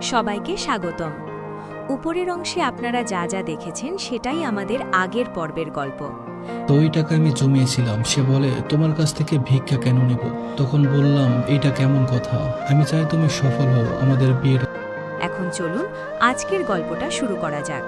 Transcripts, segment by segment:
সবাইকে স্বাগতম। উপরের অংশে আপনারা যা যা দেখেছেন সেটাই আমাদের আগের পর্বের গল্প। তো ওই টাকা আমি জমিয়েছিলাম। সে বলে, তোমার কাছ থেকে ভিক্ষা কেন নেব? তখন বললাম, এইটা কেমন কথা? আমি চাই তুমি সফল হও, আমাদের এখন চলুন আজকের গল্পটা শুরু করা যাক।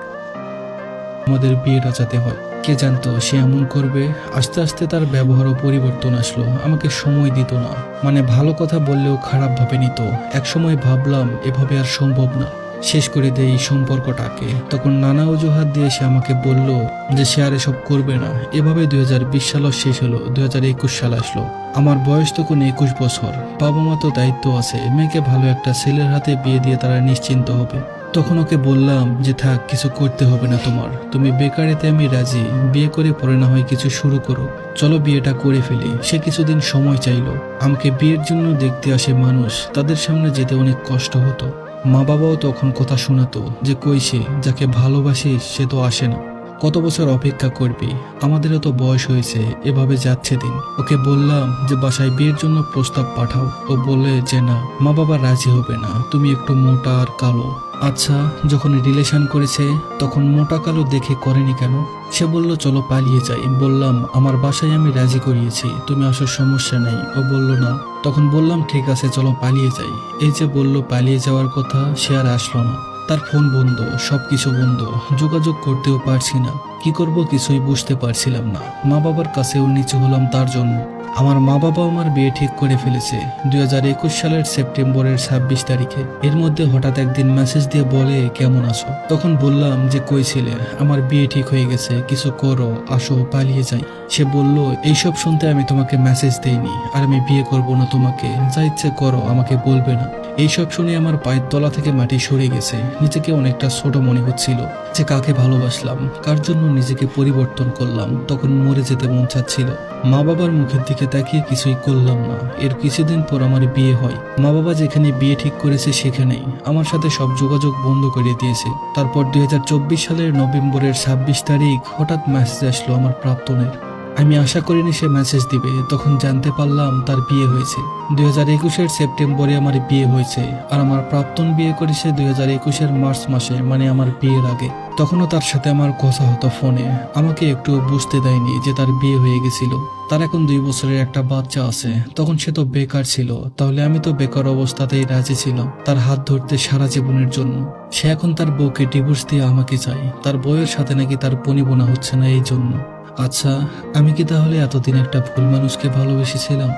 বিয়েটা যাতে হয়। কে জানতো সে এমন করবে। আস্তে আস্তে তার ব্যবহারও পরিবর্তন আসলো। আমাকে সময় দিত না, মানে ভালো কথা বললেও খারাপ ভাবে নিত। একসময় ভাবলাম এভাবে আর সম্ভব না, শেষ করে দেয় এই সম্পর্কটাকে। তখন নানা অজুহাত দিয়ে সে আমাকে বলল যে সে আর এসব করবে না। এভাবে 2020 সালও শেষ হলো, 2021 সাল আসলো। আমার বয়স তখন 21 বছর। বাবা মা তো দায়িত্ব আছে, মেয়েকে ভালো একটা ছেলের হাতে বিয়ে দিয়ে তারা নিশ্চিন্ত হবে। তখন ওকে বললাম যে থাক, কিছু করতে হবে না তোমার, তুমি বেকারিতে আমি রাজি, বিয়ে করে পরে না হয় কিছু শুরু করো, চলো বিয়েটা করে ফেলি। সে কিছুদিন সময় চাইলো। আমাকে বিয়ের জন্য দেখতে আসে মানুষ, তাদের সামনে যেতে অনেক কষ্ট হতো। মা বাবাও তখন কথা শোনাতো যে কই সে, যাকে ভালোবাসিস সে তো আসে না, কত বছর অপেক্ষা করবি, আমাদেরও তো বয়স হয়েছে। এভাবে যাচ্ছে দিন। ওকে বললাম যে বাসায় বিয়ের জন্য প্রস্তাব পাঠাও। ও বলে যে না, মা বাবা রাজি হবে না, তুমি একটু মোটা আর কালো। আচ্ছা, যখন রিলেশন করেছে তখন মোটা কালো দেখে করেনি কেন? সে বলল চলো পালিয়ে যাই। বললাম আমার বাসায় আমি রাজি করিয়েছি, তুমি আসো, সমস্যা নেই। ও বলল না। তখন বললাম ঠিক আছে চলো পালিয়ে যাই। এই যে বলল পালিয়ে যাওয়ার কথা, সে আর আসলো না। তার ফোন বন্ধ, সবকিছু বন্ধ, যোগাযোগ করতেও পারছি না। কি করব কিছুই বুঝতে পারছিলাম না। মা বাবার কাছেও নিচু হলাম তার জন্য। আমার মা বাবা আমার বিয়ে ঠিক করে ফেলেছে 2021 সালের সেপ্টেম্বরের 26 তারিখে। এর মধ্যে হঠাৎ একদিন মেসেজ দিয়ে বলে কেমন আছো? তখন বললাম যে কই ছিলে, আমার বিয়ে ঠিক হয়ে গেছে, কিছু করো, আসো পালিয়ে যাই। সে বলল এইসব শুনতে আমি তোমাকে মেসেজ দেইনি, আর আমি বিয়ে করব না তোমাকে, যা ইচ্ছে করো, আমাকে বলবে না। এইসব শুনে আমার পায়ের তলা থেকে মাটি সরে গেছে। নিজেকে অনেকটা ছোট মনে হচ্ছিল যে কাকে ভালোবাসলাম, কার জন্য নিজেকে পরিবর্তন করলাম। তখন মরে যেতে মন চাচ্ছিল। মা বাবার মুখের দিকে তাকিয়ে কিছুই করলাম না। এর কিছুদিন পর আমার বিয়ে হয়। মা বাবা যেখানে বিয়ে ঠিক করেছে সেখানেই আমার সাথে সব যোগাযোগ বন্ধ করে দিয়েছে। তারপর 2024 সালের নভেম্বরের 26 তারিখ হঠাৎ মেসেজ আসলো আমার প্রাক্তনের। আমি আশা করিনি সে মেসেজ দিবে। তখন জানতে পারলাম তার বিয়ে হয়েছে। 2021 সেপ্টেম্বরে আমার বিয়ে হয়েছে, আর আমার প্রাক্তন বিয়ে করেছে 2021 মার্চ মাসে, মানে আমার বিয়ের আগে। তখনও তার সাথে আমার কথা হতো ফোনে। আমাকে একটু বুঝতে দেয়নি যে তার বিয়ে হয়ে গেছিল। তার এখন 2 বছরের একটা বাচ্চা আছে। তখন সে তো বেকার ছিল, তাহলে আমি তো বেকার অবস্থাতেই রাজি ছিলাম তার হাত ধরতে সারা জীবনের জন্য। সে এখন তার বউকে ডিভোর্স দিয়ে আমাকে চাই। তার বউয়ের সাথে নাকি তার বনিবনা হচ্ছে না, এই জন্য। আচ্ছা, আমি কি তাহলে এতদিন একটা ভুল মানুষকে ভালোবেসেছিলাম?